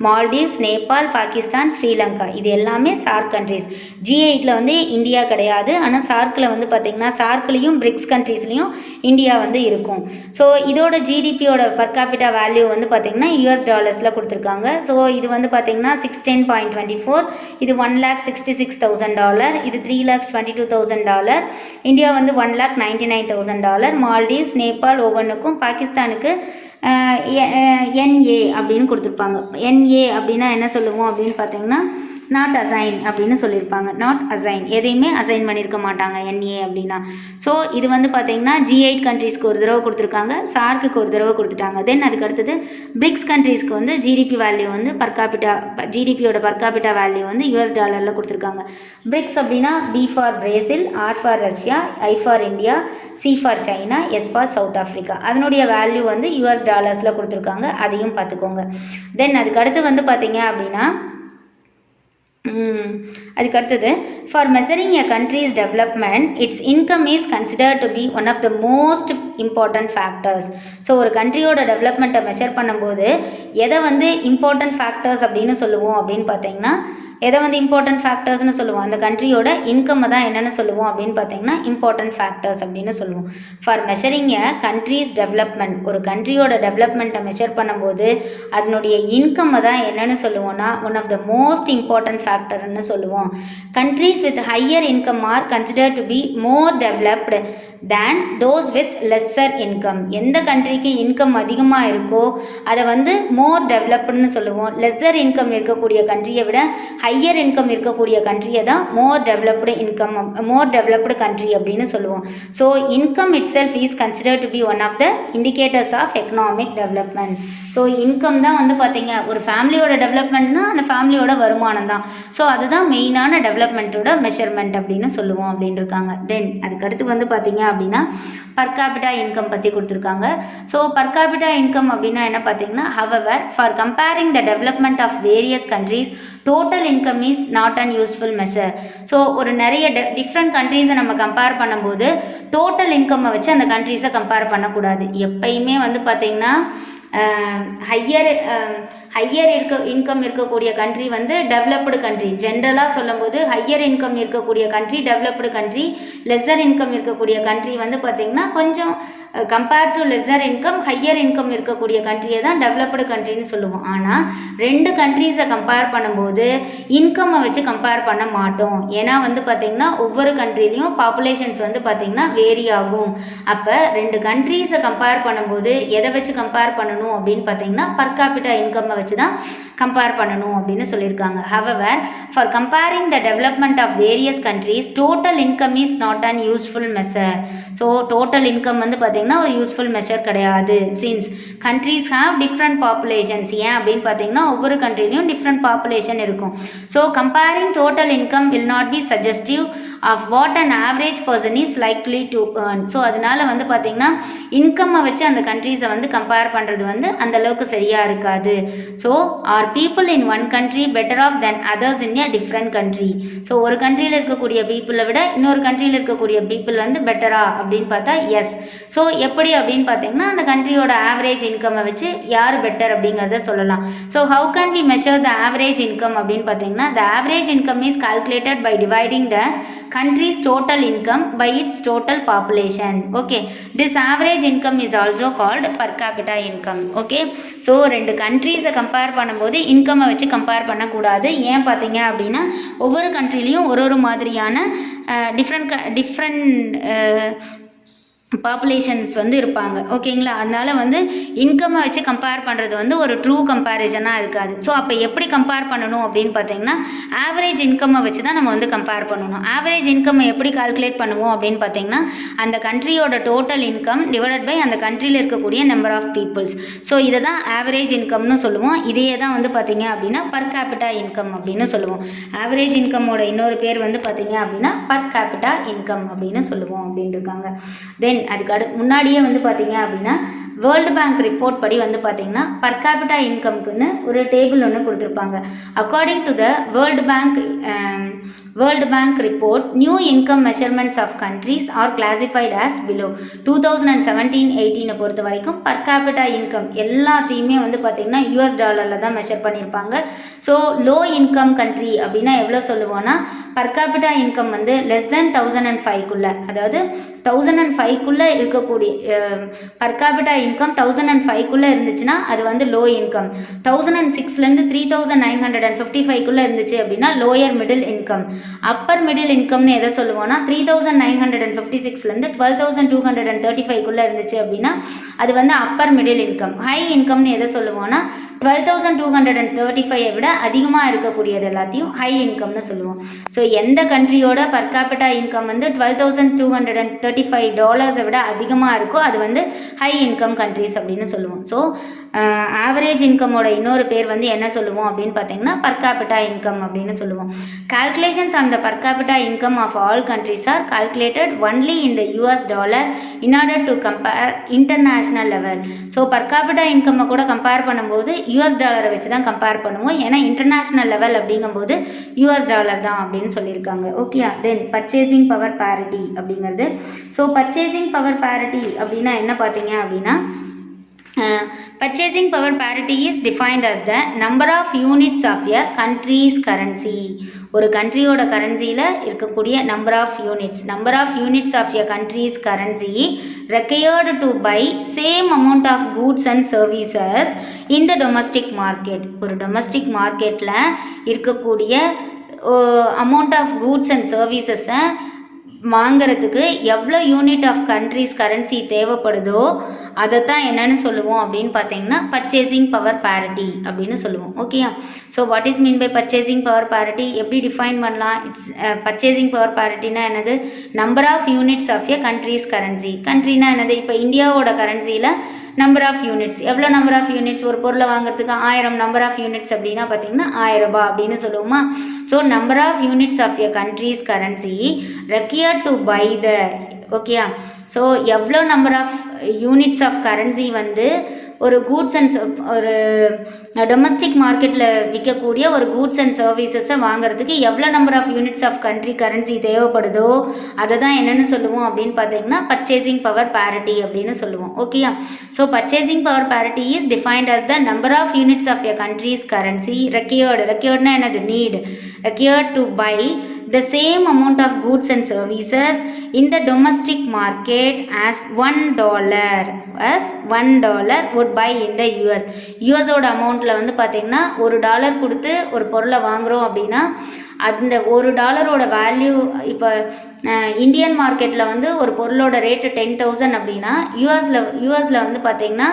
Maldives, Nepal, Pakistan, Sri Lanka. இது எல்லாமே சார்க் கண்ட்ரீஸ். G8ல் வந்து இந்தியா கிடையாது. ஆனால் சார்க்கில் வந்து பார்த்திங்கன்னா சார்க்லேயும் பிரிக்ஸ் கண்ட்ரீஸ்லேயும் இந்தியா வந்து இருக்கும். ஸோ இதோட ஜிடிபியோட பர் கேபிட்டா வேல்யூ வந்து பார்த்திங்கன்னா யூஎஸ் டாலர்ஸில் கொடுத்துருக்காங்க. ஸோ இது வந்து பார்த்திங்கன்னா 610.24, இது $1,66,000, இது $3,22,000. இந்தியா வந்து $1,99,000. மால்டீவ்ஸ், நேபாள் ஒவ்வொன்றுக்கும், பாகிஸ்தானுக்கு NA அப்படின்னு கொடுத்துருப்பாங்க. NA அப்படின்னா என்ன சொல்லுவோம் அப்படின்னு பார்த்தீங்கன்னா நாட் அசைன் அப்படின்னு சொல்லியிருப்பாங்க. நாட் அசைன், எதையுமே அசைன் பண்ணியிருக்க மாட்டாங்க NA அப்படின்னா. ஸோ இது வந்து பார்த்திங்கன்னா G8 கண்ட்ரீஸ்க்கு ஒரு தடவை கொடுத்துருக்காங்க, சார்க்குக்கு ஒரு தடவை கொடுத்துட்டாங்க. தென் அதுக்கு அடுத்தது பிரிக்ஸ் கண்ட்ரீஸ்க்கு வந்து ஜிடிபி வேல்யூ வந்து ஜிடிபியோட பர் கேபிட்டா வேல்யூ வந்து யூஎஸ் டாலரில் கொடுத்துருக்காங்க. பிரிக்ஸ் அப்படின்னா B for Brazil, R for Russia, I for India, C for China, S for south Africa. அதனுடைய வேல்யூ வந்து யூஎஸ் டாலர்ஸில் கொடுத்துருக்காங்க. அதையும் பார்த்துக்கோங்க. தென் அதுக்கு அடுத்து வந்து பார்த்திங்க அப்படின்னா அதுக்கு அடுத்தது, for measuring a country's development its income is considered to be one of the most important factors. So ஒரு கண்ட்ரியோட டெவலப்மெண்ட்டை மெஷர் பண்ணும்போது எதை வந்து இம்பார்ட்டன்ட் ஃபேக்டர்ஸ் அப்படின்னு சொல்லுவோம் அப்படின்னு பார்த்தீங்கன்னா, எதை வந்து இம்பார்ட்டன்ட் ஃபேக்டர்ஸ்னு சொல்லுவோம், அந்த கண்ட்ரியோட இன்கம்மை தான் என்னென்னு சொல்லுவோம் அப்படின்னு பார்த்தீங்கன்னா இம்பார்ட்டன்ட் ஃபேக்டர்ஸ் அப்படின்னு சொல்லுவோம். For measuring a country's development, ஒரு கண்ட்ரியோட டெவலப்மெண்ட்டை மெஷர் பண்ணும்போது அதனுடைய இன்கம்மை தான் என்னென்னு சொல்லுவோம்னா one of the most important ஃபேக்டர்னு சொல்லுவோம். Countries with higher income are considered to be more developed than those with lesser income. எந்த கண்ட்ரிக்கு இன்கம் அதிகமாக இருக்கோ அதை வந்து மோர் டெவலப்டுன்னு சொல்லுவோம். லெஸ்ஸர் இன்கம் இருக்கக்கூடிய கண்ட்ரியை விட ஹையர் இன்கம் இருக்கக்கூடிய கண்ட்ரியை தான் மோர் டெவலப்டு கண்ட்ரி அப்படின்னு சொல்லுவோம். So income itself is considered to be one of the indicators of economic development. So income தான் வந்து பார்த்தீங்க ஒரு ஃபேமிலியோட டெவலப்மெண்ட்னா அந்த ஃபேமிலியோட வருமானம் தான். ஸோ அதுதான் மெயினான டெவலப்மெண்ட்டோட மெஷர்மெண்ட் அப்படின்னு சொல்லுவோம் அப்படின்னு இருக்காங்க. தென் அதுக்கடுத்து வந்து பார்த்தீங்க அப்படின்னா பர் கேபிட்டா இன்கம் பற்றி கொடுத்துருக்காங்க. ஸோ பர் கேபிட்டா இன்கம் அப்படின்னா என்ன பார்த்தீங்கன்னா, however for comparing the development of various countries total income is not an useful measure. So ஒரு நிறைய டிஃப்ரெண்ட் கண்ட்ரீஸை நம்ம கம்பேர் பண்ணும்போது டோட்டல் இன்கம்மை வச்சு அந்த கண்ட்ரீஸை கம்பேர் பண்ணக்கூடாது. எப்பயுமே வந்து பார்த்திங்கன்னா ஹையர் இன்கம் இருக்கக்கூடிய கண்ட்ரி வந்து டெவலப்டு கண்ட்ரி. ஜென்ரலாக சொல்லும்போது ஹையர் இன்கம் இருக்கக்கூடிய country developed country, lesser income இருக்கக்கூடிய கண்ட்ரி வந்து பார்த்திங்கன்னா கொஞ்சம் compare to lesser income higher income இருக்கக்கூடிய கண்ட்ரியை தான் டெவலப்டு கண்ட்ரின்னு சொல்லுவோம். ஆனால் ரெண்டு கண்ட்ரீஸை கம்பேர் பண்ணும்போது இன்கம்மை வச்சு கம்பேர் பண்ண மாட்டோம். ஏன்னா வந்து பார்த்திங்கன்னா ஒவ்வொரு கண்ட்ரிலையும் பாப்புலேஷன்ஸ் வந்து பார்த்திங்கன்னா வேரி ஆகும். அப்போ ரெண்டு கண்ட்ரீஸை கம்பேர் பண்ணும்போது எதை வச்சு கம்பேர் பண்ணணும் அப்படின்னு பார்த்திங்கன்னா பர் கேபிட்டா இன்கம்மை வச்சு தான் கம்பேர் பண்ணணும் அப்படின்னு சொல்லியிருக்காங்க. However for comparing the development of various countries total income is not an useful measure. So total income வந்து பார்த்திங்கன்னா ஒரு யூஸ்ஃபுல் மெஷர் கிடையாது. Since countries have different populations. ஏன் அப்படின்னு பார்த்தீங்கன்னா ஒவ்வொரு கண்ட்ரிலையும் டிஃப்ரெண்ட் பாப்புலேஷன் இருக்கும். So comparing total income will not be suggestive of what an average person is likely to earn. So அதனால் வந்து பார்த்திங்கன்னா இன்கம்மை வச்சு அந்த கண்ட்ரீஸை வந்து கம்பேர் பண்ணுறது வந்து அந்தளவுக்கு சரியாக இருக்காது. So are people in one country better off than others in a different country. So ஒரு கண்ட்ரியில் இருக்கக்கூடிய பீப்புளை விட இன்னொரு கண்ட்ரியில் இருக்கக்கூடிய பீப்புள் வந்து பெட்டரா அப்படின்னு பார்த்தா எஸ். ஸோ எப்படி அப்படின்னு பார்த்தீங்கன்னா அந்த கண்ட்ரியோட ஆவரேஜ் இன்கம்மை வச்சு யார் பெட்டர் அப்படிங்கிறத சொல்லலாம். So how can we measure the average income அப்படின்னு பார்த்தீங்கன்னா the average income is calculated by dividing the country's total income by its total population. Okay, this average income is also called per capita income. Okay, so ரெண்டு கண்ட்ரீஸை compare பண்ணும்போது இன்கம்மை வச்சு compare பண்ணக்கூடாது. ஏன் பார்த்தீங்க அப்படின்னா ஒவ்வொரு கண்ட்ரிலையும் ஒரு மாதிரியான டிஃப்ரெண்ட் பாப்புலேஷன்ஸ் வந்து இருப்பாங்க. ஓகேங்களா, அதனால் வந்து இன்கம்மை வச்சு கம்பேர் பண்ணுறது வந்து ஒரு ட்ரூ கம்பேரிசனாக இருக்காது. ஸோ அப்போ எப்படி கம்பேர் பண்ணணும் அப்படின்னு பார்த்தீங்கன்னா ஆவரேஜ் இன்கம்மை வச்சு தான் நம்ம வந்து கம்பேர் பண்ணணும். ஆவரேஜ் இன்கம்மை எப்படி கால்குலேட் பண்ணுவோம் அப்படின்னு பார்த்தீங்கன்னா அந்த கண்ட்ரியோட டோட்டல் இன்கம் டிவைடட் பை அந்த கண்ட்ரியில் இருக்கக்கூடிய நம்பர் ஆஃப் பீப்புள்ஸ். ஸோ இதை தான் ஆவரேஜ் இன்கம்னு சொல்லுவோம். இதையே தான் வந்து பார்த்தீங்க அப்படின்னா பர் கேபிட்டா இன்கம் அப்படின்னு சொல்லுவோம். ஆவரேஜ் இன்கம்மோட இன்னொரு பேர் வந்து பார்த்தீங்க அப்படின்னா பர் கேபிட்டா இன்கம் அப்படின்னு சொல்லுவோம் அப்படின்னு இருக்காங்க. தென் அதுக்கு முன்னாடியே வந்து பார்த்தீங்க அப்படின்னா வேர்ல்டு பேங்க் ரிப்போர்ட் படி வந்து பார்த்தீங்கன்னா பர் கேபிட்டா இன்கம்க்குன்னு ஒரு டேபிள் ஒன்று கொடுத்துருப்பாங்க. According to the World Bank report, new income measurements of countries are classified as below. 2017-18 பொறுத்த வரைக்கும் per capita income எல்லாத்தையுமே வந்து பார்த்திங்கன்னா US டாலரில் தான் மெஷர் பண்ணியிருப்பாங்க. ஸோ லோ இன்கம் கண்ட்ரி அப்படின்னா எவ்வளோ சொல்லுவோன்னா per capita income வந்து less than 1005க்குள்ளே, அதாவது 1005க்குள்ளே இருக்கக்கூடிய per capita income 1005க்குள்ளே இருந்துச்சுன்னா அது வந்து லோ இன்கம். 1006லேருந்து 3955க்குள்ளே இருந்துச்சு அப்படின்னா lower middle income. Upper middle இன்கம்னு எதை சொல்லுவோம்னா 3956லேருந்து 12235க்குள்ளே இருந்துச்சு அப்படின்னா அது வந்து அப்பர் மிடில் இன்கம். ஹை இன்கம்னு எதை சொல்லுவோம்னா 12235 விட அதிகமாக இருக்கக்கூடியது எல்லாத்தையும் ஹை இன்கம்னு சொல்லுவோம். ஸோ எந்த கண்ட்ரியோட பர் கேபிட்டா இன்கம் வந்து $12,235 விட அதிகமாக இருக்கோ அது வந்து ஹை இன்கம் கண்ட்ரிஸ் அப்படின்னு சொல்லுவோம். ஸோ ஆவரேஜ் இன்கமோட இன்னொரு பேர் வந்து என்ன சொல்லுவோம் அப்படின்னு பார்த்தீங்கன்னா பர் கேபிட்டா இன்கம் அப்படின்னு சொல்லுவோம். Calculations on the per capita income of all countries are calculated only in the US dollar in order to compare international level. So per capita இன்கம்மை கூட கம்பேர் பண்ணும்போது யூஎஸ் டாலரை வச்சு தான் கம்பேர் பண்ணுவோம். ஏன்னா இன்டர்நேஷ்னல் லெவல் அப்படிங்கும்போது யூஎஸ் டாலர் தான் அப்படின்னு சொல்லியிருக்காங்க. ஓகே, தென் பர்ச்சேசிங் பவர் பேரிட்டி அப்படிங்கிறது. ஸோ பர்ச்சேசிங் பவர் பேரிட்டி அப்படின்னா என்ன பார்த்தீங்க அப்படின்னா, purchasing power parity is defined as the number of units of a country's currency. ஒரு கண்ட்ரியோட கரன்சியில் இருக்கக்கூடிய number of units of a country's currency required to buy same amount of goods and services in the domestic market. ஒரு domestic மார்க்கெட்டில் இருக்கக்கூடிய amount of goods and சர்வீசஸை வாங்கிறதுக்கு எவ்வளோ unit of countries currency தேவைப்படுதோ அதை தான் என்னென்னு சொல்லுவோம் அப்படின்னு பார்த்தீங்கன்னா பர்ச்சேசிங் பவர் பேரிட்டி அப்படின்னு சொல்லுவோம். ஓகேயா? So what is mean by purchasing power parity? எப்படி டிஃபைன் பண்ணலாம்? இட்ஸ் பர்ச்சேசிங் பவர் பேரிட்டினா என்னது? Number of units of a country's currency. கண்ட்ரினா என்னது? இப்போ இந்தியாவோட கரன்சியில் நம்பர் ஆஃப் யூனிட்ஸ், எவ்வளோ நம்பர் ஆஃப் யூனிட்ஸ்? ஒரு பொருளை வாங்குறதுக்கு 1000 நம்பர் ஆஃப் யூனிட்ஸ் அப்படின்னா பார்த்தீங்கன்னா 1000 ரூபாய் அப்படின்னு சொல்லுவோமா? So number of units of a country's currency required to buy the, ஓகேயா? ஸோ எவ்வளோ number of units of currency வந்து ஒரு கூட்ஸ் அண்ட் ஒரு டொமஸ்டிக் மார்க்கெட்டில் விற்கக்கூடிய ஒரு கூட்ஸ் அண்ட் சர்வீசஸை வாங்குறதுக்கு எவ்வளோ number of units of country currency தேவைப்படுதோ அதை தான் என்னென்னு சொல்லுவோம் அப்படின்னு பார்த்தீங்கன்னா பர்ச்சேசிங் பவர் பேரிட்டி அப்படின்னு சொல்லுவோம். ஓகேயா? So purchasing power parity is defined as the number of units of a country's currency ரெக்யர்ட்னா என்னது? required to buy the same amount of goods and services in the domestic market as $1 would buy in the US. யூஎஸோட அமௌண்ட்டில் வந்து பார்த்திங்கன்னா $1 கொடுத்து ஒரு பொருளை வாங்குகிறோம் அப்படின்னா அந்த $1 வேல்யூ இப்போ இந்தியன் மார்க்கெட்டில் வந்து ஒரு பொருளோட ரேட்டு 10,000 அப்படின்னா யூஎஸில் வந்து பார்த்திங்கன்னா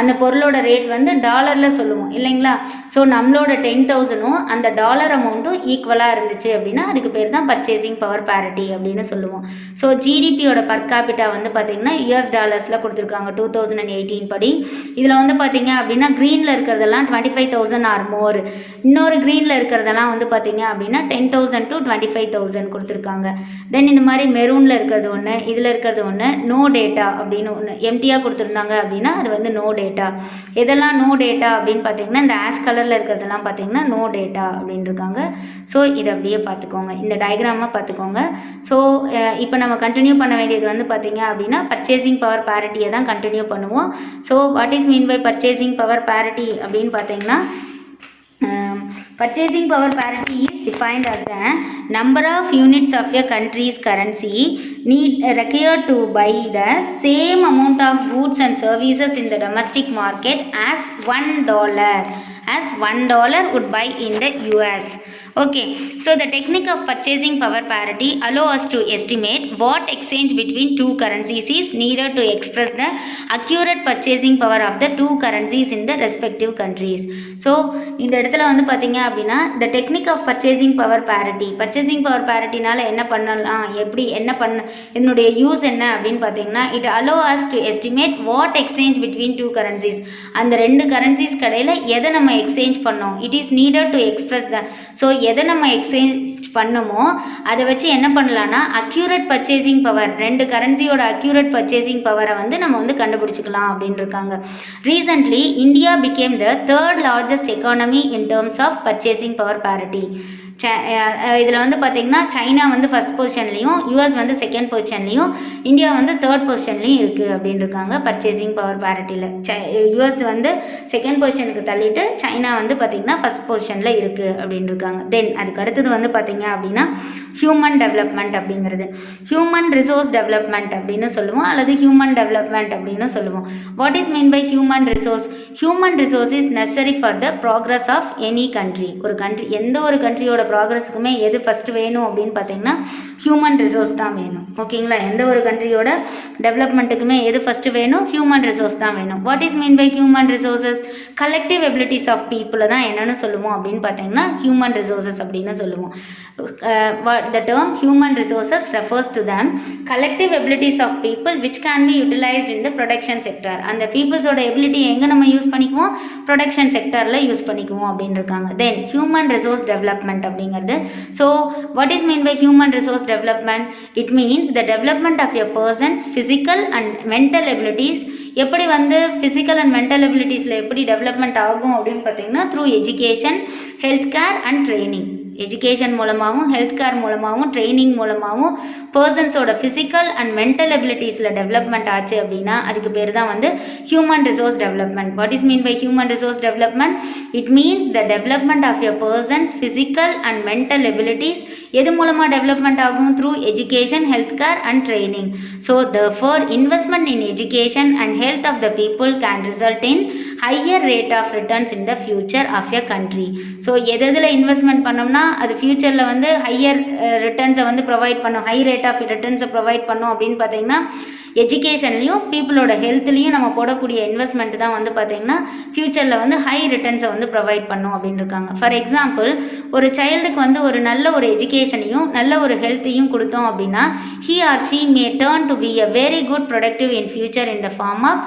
அந்த பொருளோட ரேட் வந்து டாலரில் சொல்லுவோம் இல்லைங்களா? ஸோ நம்மளோட 10,000ம் அந்த டாலர் அமௌண்ட்டும் ஈக்குவலாக இருந்துச்சு அப்படின்னா அதுக்கு பேர் தான் பர்ச்சேசிங் பவர் பேரிட்டி அப்படின்னு சொல்லுவோம். ஸோ ஜிடிபியோட பர் கேபிட்டா வந்து பார்த்திங்கன்னா யூஎஸ் டாலர்ஸில் கொடுத்துருக்காங்க 2018 படி. இதில் வந்து பார்த்திங்க அப்படின்னா க்ரீனில் இருக்கிறதெல்லாம் 25,000 ஆர் மோர், இன்னொரு க்ரீனில் இருக்கிறதெல்லாம் வந்து பார்த்திங்க அப்படின்னா 10,000 to 25,000 கொடுத்துருக்காங்க. தென் இந்த மாதிரி மெரூனில் இருக்கிறது ஒன்று, இதில் இருக்கிறது ஒன்று, நோ டேட்டா அப்படின்னு ஒன்று எம்டியாக கொடுத்துருந்தாங்க அப்படின்னா அது வந்து நோ டேட்டா. எதெல்லாம் நோ டேட்டா அப்படின்னு பார்த்தீங்கன்னா இந்த ஆஷ் கலரில் இருக்கிறதெல்லாம் பார்த்தீங்கன்னா நோ டேட்டா அப்படின்னு இருக்காங்க. ஸோ இதை அப்படியே பார்த்துக்கோங்க, இந்த டயக்ராமாக பார்த்துக்கோங்க. ஸோ இப்போ நம்ம கண்டினியூ பண்ண வேண்டியது வந்து பார்த்திங்க அப்படின்னா பர்ச்சேசிங் பவர் பேரிட்டியை தான் கண்டினியூ பண்ணுவோம். So what is mean by purchasing power parity அப்படின்னு பார்த்தீங்கன்னா purchasing power parity is defined as the number of units of a country's currency required to buy the same amount of goods and services in the domestic market as $1 would buy in the US. Okay, so the technique of purchasing power parity allow us to estimate what exchange between two currencies is needed to express the accurate purchasing power of the two currencies in the respective countries. So இந்த இடத்துல வந்து பார்த்தீங்க அப்படின்னா the technique of purchasing power parityனால என்ன பண்ணலாம், எப்படி என்ன இதனுடைய யூஸ் என்ன அப்படின்னு பார்த்தீங்கன்னா it allow us to estimate what exchange between two currencies, அந்த ரெண்டு கரன்சிஸ் கடையில் எதை நம்ம எக்ஸ்சேஞ்ச் பண்ணோம், it is needed to express the, so எதை நம்ம எக்ஸ்சேஞ்ச் பண்ணமோ அதை வச்சு என்ன பண்ணலான்னா அக்யூரேட் பர்ச்சேசிங் பவர், ரெண்டு கரன்சியோட அக்யூரேட் பர்ச்சேசிங் பவரை வந்து நம்ம வந்து கண்டுபிடிச்சிக்கலாம் அப்படின்னு இருக்காங்க. Recently India became the 3rd largest economy in terms of purchasing power parity. இதில் வந்து பார்த்திங்கன்னா சைனா வந்து ஃபஸ்ட் பொசிஷன்லேயும் யூஎஸ் வந்து செகண்ட் பொசிஷன்லேயும் இந்தியா வந்து தேர்ட் பொசிஷன்லேயும் இருக்குது அப்படின்னு இருக்காங்க பர்ச்சேசிங் பவர் பேரிட்டியில். யூஎஸ் வந்து செகண்ட் பொசிஷனுக்கு தள்ளிட்டு சைனா வந்து பார்த்திங்கன்னா ஃபஸ்ட் பொசிஷனில் இருக்குது அப்படின்னு இருக்காங்க. தென் அதுக்கு அடுத்தது வந்து பார்த்திங்க அப்படின்னா ஹியூமன் டெவலப்மெண்ட் அப்படிங்கிறது ஹியூமன் ரிசோர்ஸ் டெவலப்மெண்ட் அப்படின்னு சொல்லுவோம் அல்லது ஹியூமன் டெவலப்மெண்ட் அப்படின்னு சொல்லுவோம். What is mean by human resource? Human resource is necessary for the progress of any country. ஒரு கண்ட்ரி, எந்த ஒரு கண்ட்ரியோட ப்ராக்ரஸுக்குமே எது ஃபஸ்ட்டு வேணும் அப்படின்னு பார்த்தீங்கன்னா ஹியூமன் ரிசோர்ஸ் தான் வேணும். ஓகேங்களா? எந்த ஒரு கண்ட்ரியோட டெவலப்மெண்ட்டுக்குமே எது ஃபஸ்ட்டு வேணும்? ஹியூமன் ரிசோர்ஸ் தான் வேணும். What is mean by human resources? Collective abilities of பீப்புளை தான் என்னென்னு சொல்லுவோம் அப்படின்னு பார்த்தீங்கன்னா ஹியூமன் ரிசோர்ஸஸ் அப்படின்னு சொல்லுவோம். The term human resources refers to the collective abilities of people which can be utilized in the production sector. அந்த பீப்புள்ஸோட எபிலிட்டி எங்கே நம்ம யூஸ் பண்ணிக்குவோம்? ப்ரொடக்ஷன் செக்டரில் யூஸ் பண்ணிக்குவோம் அப்படின்னு இருக்காங்க. தென் ஹியூமன் ரிசோர்ஸ் டெவலப்மெண்ட் அப்படிங்கிறது, so what is mean by human resource development? It means the development of a person's physical and mental abilities எப்படி வந்து ஃபிசிக்கல் அண்ட் மென்டல் எபிலிட்டிஸில் எப்படி டெவலப்மெண்ட் ஆகும் அப்படின்னு பார்த்தீங்கன்னா through education, health care and training. Education மூலமாகவும் health care மூலமாகவும் training மூலமாகவும் பர்சன்ஸோட ஃபிசிக்கல் அண்ட் மென்டல் எபிலிட்டிஸில் டெவலப்மெண்ட் ஆச்சு அப்படின்னா அதுக்கு பேர் தான் வந்து human resource development. What is mean by human resource development? It means the development of a person's physical and mental abilities. எது மூலமாக டெவலப்மெண்ட் ஆகும்? Through education, health care and training. So therefore investment in education and health of the people can result in higher rate of returns in the future of a country. So எதில் investment பண்ணோம்னா அது ஃபியூச்சரில் வந்து higher ரிட்டர்ன்ஸை வந்து provide பண்ணும், high rate of ரிட்டர்ன்ஸை provide பண்ணும் அப்படின்னு பார்த்தீங்கன்னா எஜுகேஷன்லையும் பீப்புளோட ஹெல்த்லையும் நம்ம போடக்கூடிய இன்வெஸ்ட்மெண்ட் தான் வந்து பார்த்திங்கன்னா ஃப்யூச்சரில் வந்து ஹை ரிட்டர்ன்ஸை வந்து ப்ரொவைட் பண்ணும் அப்படின்னு இருக்காங்க. ஃபார் எக்ஸாம்பிள், ஒரு சைல்டுக்கு வந்து ஒரு நல்ல ஒரு எஜுகேஷனையும் நல்ல ஒரு ஹெல்த்தையும் கொடுத்தோம் அப்படின்னா he or she may turn to be a very good productive in future in the form of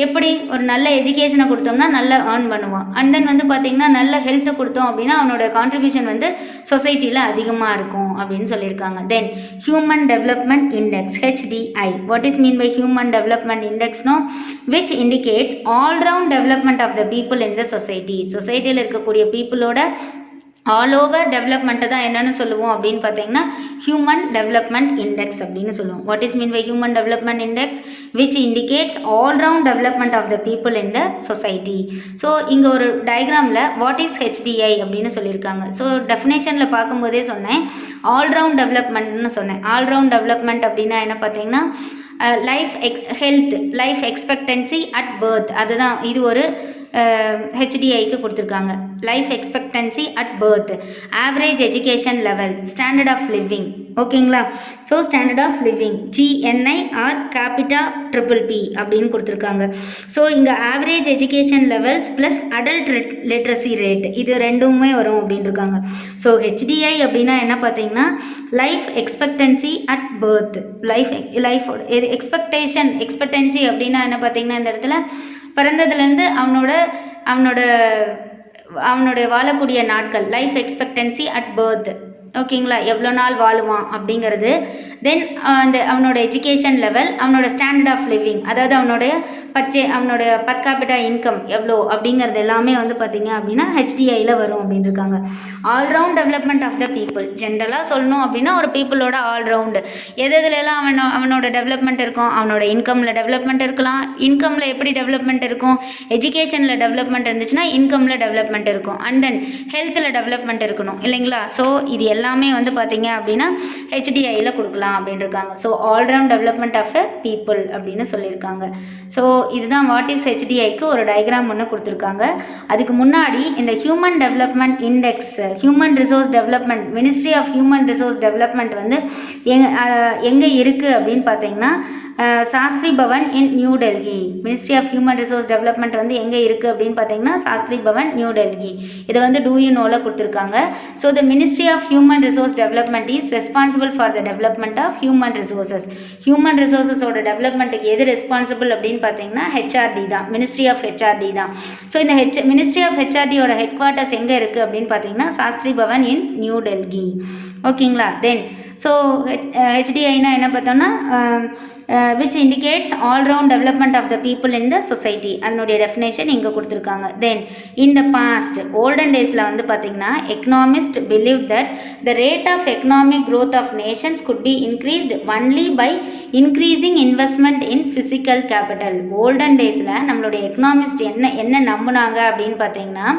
எப்படி ஒரு நல்ல எஜுகேஷனை கொடுத்தோம்னா நல்லா ஏர்ன் பண்ணுவான். அண்ட் தென் வந்து பார்த்திங்கன்னா நல்ல ஹெல்த்தை கொடுத்தோம் அப்படின்னா அவனோட கான்ட்ரிபியூஷன் வந்து சொசைட்டியில் அதிகமாக இருக்கும் அப்படின்னு சொல்லியிருக்காங்க. Then human development index HDI. What is mean by human development இண்டெக்ஸ்னோ? Which indicates allround development of the people in the society. சொசைட்டியில் இருக்கக்கூடிய பீப்புளோட ஆல் ஓவர் டெவலப்மெண்ட்டை தான் என்னென்னு சொல்லுவோம் அப்படின்னு பார்த்தீங்கன்னா ஹியூமன் டெவலப்மெண்ட் இண்டெக்ஸ் அப்படின்னு சொல்லுவோம். What is mean by human development index? Which indicates all round development of the people in the society. So இங்கே ஒரு டயக்ராமில் வாட் இஸ் HDI அப்படின்னு சொல்லியிருக்காங்க. ஸோ டெஃபினேஷனில் பார்க்கும்போதே சொன்னேன் ஆல்ரவுண்ட் டெவலப்மெண்ட்னு சொன்னேன். ஆல்ரவுண்ட் டெவலப்மெண்ட் அப்படின்னா என்ன பார்த்தீங்கன்னா health, life expectancy at birth. அதுதான் இது ஒரு HDIக்கு கொடுத்துருக்காங்க. Life expectancy at birth, average education level, standard of living. ஓகேங்களா? So standard of living GNI per capita PPP அப்படின்னு கொடுத்துருக்காங்க. ஸோ இங்கே average education levels plus adult literacy rate இது ரெண்டுமே வரும் அப்படின்னு இருக்காங்க. ஸோ HDI அப்படின்னா என்ன பார்த்தீங்கன்னா லைஃப் எக்ஸ்பெக்டன்சி அட் பர்த். லைஃபோட எக்ஸ்பெக்டன்சி அப்படின்னா என்ன பார்த்தீங்கன்னா இந்த இடத்துல பிறந்ததுலேருந்து அவனோட வாழக்கூடிய நாட்கள், லைஃப் எக்ஸ்பெக்டன்சி அட் பர்த். ஓகேங்களா? எவ்வளோ நாள் வாழுவான் அப்படிங்கிறது. தென் அவனோட எஜுகேஷன் லெவல், அவனோட ஸ்டாண்டர்ட் ஆஃப் லிவிங், அதாவது அவனோட பர் கேபிட்டா இன்கம் எவ்வளோ அப்படிங்கிறது எல்லாமே வந்து பார்த்திங்க அப்படின்னா HDIயில் வரும் அப்படின்னு இருக்காங்க. All round development of the people. ஜென்ரலாக சொல்லணும் அப்படின்னா ஒரு பீப்புளோட ஆல்ரவுண்டு எதுலலாம் அவனோட டெவலப்மெண்ட் இருக்கும். அவனோட இன்கமில் டெவலப்மெண்ட் இருக்கலாம். இன்கமில் எப்படி டெவலப்மெண்ட் இருக்கும்? எஜுகேஷனில் டெவலப்மெண்ட் இருந்துச்சுன்னா இன்கமில் டெவலப்மெண்ட் இருக்கும். அண்ட் தென் ஹெல்த்தில் டெவலப்மெண்ட் இருக்கணும் இல்லைங்களா? ஸோ இது எல்லாமே வந்து பார்த்திங்க அப்படின்னா HDIயில் கொடுக்கலாம் அப்படின்னு இருக்காங்க. So all round development of a people அப்படின்னு சொல்லியிருக்காங்க. ஸோ இதுதான் வாட் இஸ் HDIக்கு ஒரு டயக்ராம் ஒன்று கொடுத்துருக்காங்க. அதுக்கு முன்னாடி இந்த human development index, human resource development, ministry of human resource development வந்து எங்கே இருக்குது அப்படின்னு பார்த்தீங்கன்னா Shastri Bhavan in new Delhi. Ministry of human resource development வந்து எங்கே இருக்குது அப்படின்னு பார்த்தீங்கன்னா சாஸ்திரி பவன், நியூ டெல்லி. இதை வந்து டூ யூ நோவில் கொடுத்துருக்காங்க. So the ministry of human resource development is responsible for the development of human resources. ஹியூமன் ரிசோர்ஸஸோட டெவலப்மெண்ட்டுக்கு எது ரெஸ்பான்சிபிள் அப்படின்னு பார்த்தீங்கன்னா HRD தான், மினிஸ்ட்ரி ஆஃப் HRD தான். ஸோ இந்த மினிஸ்ட்ரி ஆஃப் HRDயோட ஹெட் குவார்ட்டர்ஸ் எங்கே இருக்குது அப்படின்னு பார்த்தீங்கன்னா சாஸ்திரி பவன் இன் நியூ டெல்லி. ஓகேங்களா? தென் ஸோ HDIனா என்ன பார்த்தோம்னா which indicates all round development of the people in the society. அதனுடைய டெஃபினேஷன் இங்கே கொடுத்துருக்காங்க. தென் இன் த பாஸ்ட் ஓல்டன் டேஸில் வந்து பார்த்திங்கன்னா economist believe that the rate of economic growth of nations could be increased only by increasing investment in physical capital. Olden டேஸில் நம்மளுடைய economist என்ன நம்பினாங்க அப்படின்னு பார்த்தீங்கன்னா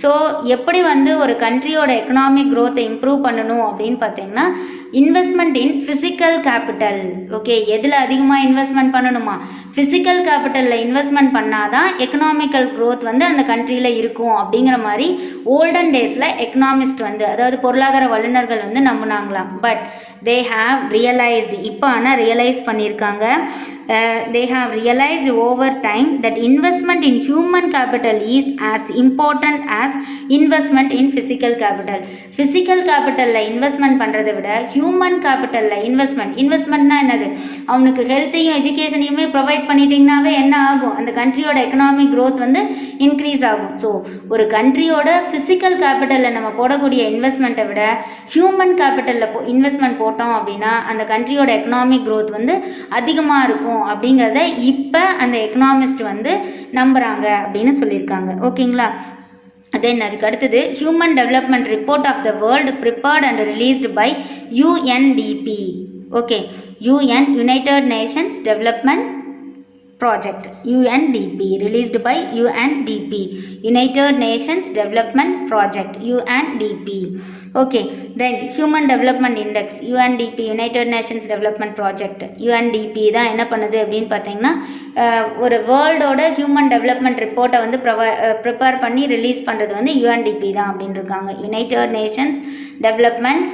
ஸோ எப்படி வந்து ஒரு கண்ட்ரியோட எக்கனாமிக் க்ரோத்தை இம்ப்ரூவ் பண்ணணும் அப்படின்னு பார்த்தீங்கன்னா investment in physical capital. Okay, எதில் அதிகமாக இன்வெஸ்ட்மெண்ட் பண்ணணுமா? ஃபிசிக்கல் கேபிட்டலில் இன்வெஸ்ட்மெண்ட் பண்ணால் தான் எக்கனாமிக்கல் க்ரோத் வந்து அந்த கண்ட்ரியில் இருக்கும் அப்படிங்கிற மாதிரி ஓல்டன் டேஸில் எக்கனாமிஸ்ட் வந்து அதாவது பொருளாதார வல்லுநர்கள் வந்து நம்பினாங்களாம். பட் தே ஹாவ் ரியலைஸ்டு, இப்போ ஆனால் ரியலைஸ் பண்ணியிருக்காங்க. they have realized over time that investment in human capital is as important as investment in physical capital. Physical கேபிட்டலில் இன்வெஸ்ட்மெண்ட் பண்ணுறதை விட ஹியூமன் கேபிட்டலில் இன்வெஸ்ட்மெண்ட்னா என்னது, அவனுக்கு ஹெல்த்தையும் எஜுகேஷனையுமே ப்ரொவைட் பண்ணிட்டீங்கன்னாவே என்ன ஆகும், அந்த கண்ட்ரியோட எக்கனாமிக் க்ரோத் வந்து இன்க்ரீஸ் ஆகும். ஸோ ஒரு கண்ட்ரியோட ஃபிசிக்கல் கேபிட்டலில் நம்ம போடக்கூடிய இன்வெஸ்ட்மெண்ட்டை விட ஹியூமன் கேபிட்டலில் இன்வெஸ்ட்மெண்ட் போட்டோம் அப்படின்னா அந்த கண்ட்ரியோட எக்கனாமிக் க்ரோத் வந்து அதிகமாக இருக்கும் அப்படிங்கிறத இப்போ அந்த எக்கனாமிஸ்ட் வந்து நம்புகிறாங்க அப்படின்னு சொல்லியிருக்காங்க. ஓகேங்களா. தென் அதுக்கு அடுத்தது human development report of the world prepared and released by UNDP. Okay, united nations development project, UNDP, released by UNDP, United Nations Development Project, UNDP. Okay, then Human Development Index, UNDP, United Nations Development Project, UNDP தான் என்ன பண்ணுது அப்படின்னு பார்த்தீங்கன்னா ஒரு வேர்ல்டோட human development ரிப்போர்ட்டை வந்து prepare பண்ணி release பண்ணுறது வந்து UNDP தான் அப்படின்னு இருக்காங்க. யுனைடெட் நேஷன்ஸ் டெவலப்மெண்ட்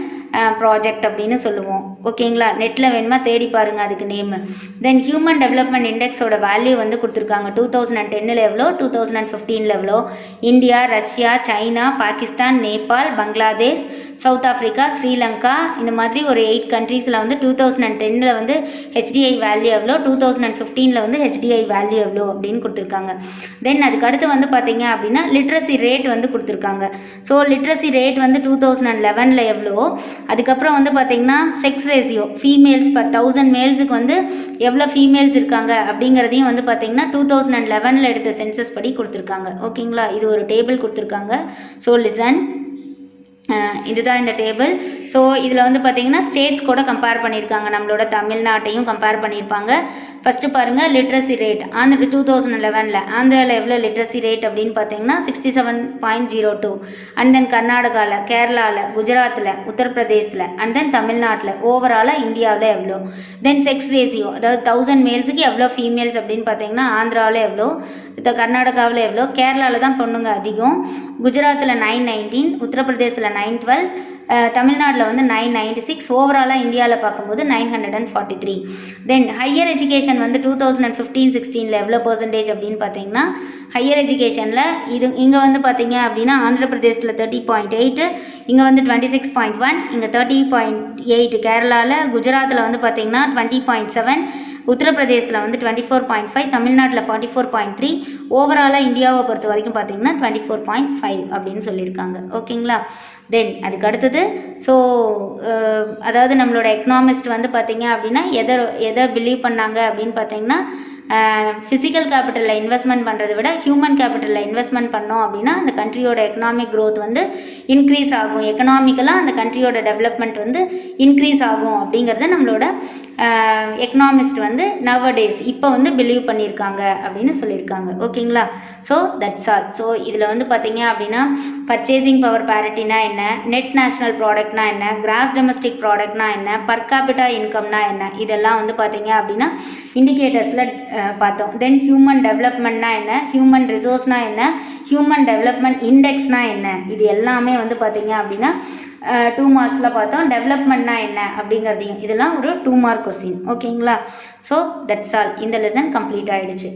ப்ராஜெக்ட் அப்படின்னு சொல்லுவோம். ஓகேங்களா, நெட்டில் வேணுமா தேடி பாருங்கள் அதுக்கு நேமு. தென் ஹியூமன் டெவலப்மெண்ட் இண்டெக்ஸோட வேல்யூ வந்து கொடுத்துருக்காங்க. 2010 எவ்வளோ, 2015 எவ்வளோ. India, Russia, China, Pakistan, Nepal, Bangladesh, South Africa, Sri Lanka, இந்த மாதிரி ஒரு 8 கண்ட்ரீஸில் வந்து 2010 வந்து HDI வேல்யூ எவ்வளோ, 2015 வந்து HDI வேல்யூ எவ்வளோ அப்படின்னு கொடுத்துருக்காங்க. தென் அதுக்கு அடுத்து வந்து பார்த்தீங்க அப்படின்னா லிட்ரஸி ரேட் வந்து கொடுத்துருக்காங்க. ஸோ லிட்ரஸி ரேட் வந்து 2011 எவ்வளோ, அதுக்கப்புறம் வந்து பார்த்தீங்கன்னா செக்ஸ் ரேஷியோ, ஃபீமேல்ஸ் 10,000 மேல்ஸுக்கு வந்து எவ்வளோ ஃபீமேல்ஸ் இருக்காங்க அப்படிங்கிறதையும் வந்து பார்த்தீங்கன்னா 2011 எடுத்த சென்சஸ் படி கொடுத்துருக்காங்க. ஓகேங்களா, இது ஒரு டேபிள் கொடுத்துருக்காங்க. ஸோ லிசன், இதுதான் இந்த டேபிள். ஸோ இதில் வந்து பார்த்திங்கன்னா ஸ்டேட்ஸ் கூட கம்பேர் பண்ணியிருக்காங்க, நம்மளோட தமிழ்நாட்டையும் கம்பேர் பண்ணியிருப்பாங்க. ஃபஸ்ட்டு பாருங்கள் லிட்ரஸி ரேட். 2011 ஆந்திராவில் எவ்வளோ லிட்ரஸி ரேட் அப்படின்னு பார்த்தீங்கன்னா 67.02. அண்ட் தென் கர்நாடகாவில், கேரளாவில், குஜராத்தில், உத்தரப்பிரதேசில், அண்ட் தென் தமிழ்நாட்டில், ஓவராலாக இந்தியாவில் எவ்வளோ. தென் செக்ஸ் ரேஷியோ, அதாவது 1000 மேல்ஸுக்கு எவ்வளோ ஃபீமேல்ஸ் அப்படின்னு பார்த்தீங்கன்னா ஆந்திராவில் எவ்வளோ, கர்நாடகாவில் எவ்வளோ, கேரளாவில் தான் பொண்ணுங்க அதிகம், குஜராத்தில் 919, உத்தரப்பிரதேசில் 912, தமிழ்நாட்டில் வந்து 996, ஓவராலாக இந்தியாவில் பார்க்கும்போது 943. தென் ஹையர் எஜுகேஷன் வந்து 2015-16 எவ்வளோ பர்சன்டேஜ் அப்படின்னு பார்த்தீங்கன்னா ஹையர் எஜுகேஷனில் இங்கே வந்து பார்த்தீங்க அப்படின்னா ஆந்திர பிரதேசில் 30.8, இங்கே வந்து 26.1, இங்கே 30.8 கேரளாவில், குஜராத்தில் வந்து பார்த்தீங்கன்னா 20.7, உத்தரப்பிரதேசில் வந்து 24.5, தமிழ்நாட்டில் 44.3, ஓவராலாக இந்தியாவை பொறுத்த வரைக்கும் பார்த்தீங்கன்னா 24.5 அப்படின்னு சொல்லியிருக்காங்க. ஓகேங்களா. தென் அதுக்கு அடுத்தது ஸோ அதாவது நம்மளோட எக்கனாமிஸ்ட் வந்து பார்த்தீங்க அப்படின்னா எதை பிலீவ் பண்ணாங்க அப்படின்னு பார்த்தீங்கன்னா ஃபிசிக்கல் கேபிட்டலில் இன்வெஸ்ட்மெண்ட் பண்ணுறதை விட ஹியூமன் கேபிட்டலில் இன்வெஸ்ட்மெண்ட் பண்ணோம் அப்படின்னா அந்த கண்ட்ரியோட எக்கனாமிக் க்ரோத் வந்து இன்க்ரீஸ் ஆகும், எக்கனாமிக்கலாக அந்த கண்ட்ரியோட டெவலப்மெண்ட் வந்து இன்க்ரீஸ் ஆகும் அப்படிங்கிறத நம்மளோட எக்கனாமிஸ்ட் வந்து நவடேஸ் இப்போ வந்து பிலீவ் பண்ணியிருக்காங்க அப்படின்னு சொல்லியிருக்காங்க. ஓகேங்களா. So that's all. ஸோ இதில் வந்து பார்த்தீங்க அப்படின்னா பர்ச்சேசிங் பவர் பேரிட்டினா என்ன, நெட் நேஷ்னல் ப்ராடக்ட்னா என்ன, கிராஸ் டொமஸ்டிக் ப்ராடக்ட்னா என்ன, பர் கேபிட்டா இன்கம்னா என்ன, இதெல்லாம் வந்து பார்த்தீங்க அப்படின்னா இண்டிகேட்டர்ஸில் பார்த்தோம். தென் ஹியூமன் டெவலப்மெண்ட்னா என்ன, ஹியூமன் ரிசோர்ஸ்னால் என்ன, ஹியூமன் டெவலப்மெண்ட் இண்டெக்ஸ்னால் என்ன, இது எல்லாமே வந்து பார்த்தீங்க அப்படின்னா 2 மார்க்ஸில் பார்த்தோம். டெவலப்மெண்ட்னா என்ன அப்படிங்கிறதையும், இதெல்லாம் ஒரு 2 மார்க் கொஸ்டின். ஓகேங்களா. So that's all. இந்த லெசன் கம்ப்ளீட் ஆகிடுச்சு.